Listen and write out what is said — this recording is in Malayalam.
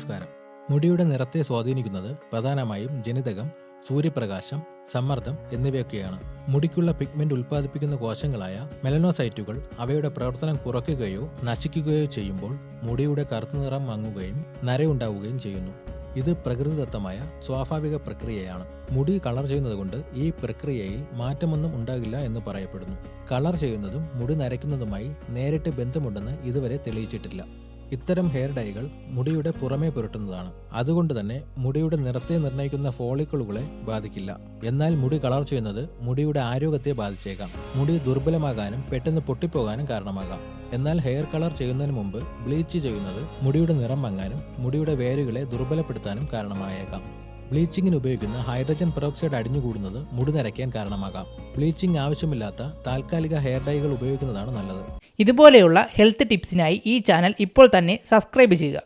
നമസ്കാരം. മുടിയുടെ നിറത്തെ സ്വാധീനിക്കുന്നത് പ്രധാനമായും ജനിതകം, സൂര്യപ്രകാശം, സമ്മർദ്ദം എന്നിവയൊക്കെയാണ്. മുടിക്കുള്ള പിഗ്മെന്റ് ഉൽപ്പാദിപ്പിക്കുന്ന കോശങ്ങളായ മെലനോസൈറ്റുകൾ അവയുടെ പ്രവർത്തനം കുറയ്ക്കുകയോ നശിക്കുകയോ ചെയ്യുമ്പോൾ മുടിയുടെ കറുത്ത നിറം മങ്ങുകയും നരയുണ്ടാവുകയും ചെയ്യുന്നു. ഇത് പ്രകൃതിദത്തമായ സ്വാഭാവിക പ്രക്രിയയാണ്. മുടി കളർ ചെയ്യുന്നതുകൊണ്ട് ഈ പ്രക്രിയയിൽ മാറ്റമൊന്നും ഉണ്ടാകില്ല എന്ന് പറയപ്പെടുന്നു. കളർ ചെയ്യുന്നതും മുടി നരയ്ക്കുന്നതുമായി നേരിട്ട് ബന്ധമുണ്ടെന്ന് ഇതുവരെ തെളിയിച്ചിട്ടില്ല. ഇത്തരം ഹെയർ ഡൈകൾ മുടിയുടെ പുറമേ പുരട്ടുന്നതാണ്. അതുകൊണ്ട് തന്നെ മുടിയുടെ നിറത്തെ നിർണ്ണയിക്കുന്ന ഫോളിക്കിളുകളെ ബാധിക്കില്ല. എന്നാൽ മുടി കളർ ചെയ്യുന്നത് മുടിയുടെ ആരോഗ്യത്തെ ബാധിച്ചേക്കാം. മുടി ദുർബലമാകാനും പെട്ടെന്ന് പൊട്ടിപ്പോകാനും കാരണമാകാം. എന്നാൽ ഹെയർ കളർ ചെയ്യുന്നതിന് മുമ്പ് ബ്ലീച്ച് ചെയ്യുന്നത് മുടിയുടെ നിറം മങ്ങാനും മുടിയുടെ വേരുകളെ ദുർബലപ്പെടുത്താനും കാരണമായേക്കാം. ബ്ലീച്ചിങ്ങിന് ഉപയോഗിക്കുന്ന ഹൈഡ്രജൻ പെറോക്സൈഡ് അടിഞ്ഞുകൂടുന്നത് മുടി നരയ്ക്കാൻ കാരണമാകാം. ബ്ലീച്ചിങ് ആവശ്യമില്ലാത്ത താൽക്കാലിക ഹെയർ ഡൈകൾ ഉപയോഗിക്കുന്നതാണ് നല്ലത്. ഇതുപോലെയുള്ള ഹെൽത്ത് ടിപ്സിനായി ഈ ചാനൽ ഇപ്പോൾ തന്നെ സബ്സ്ക്രൈബ് ചെയ്യുക.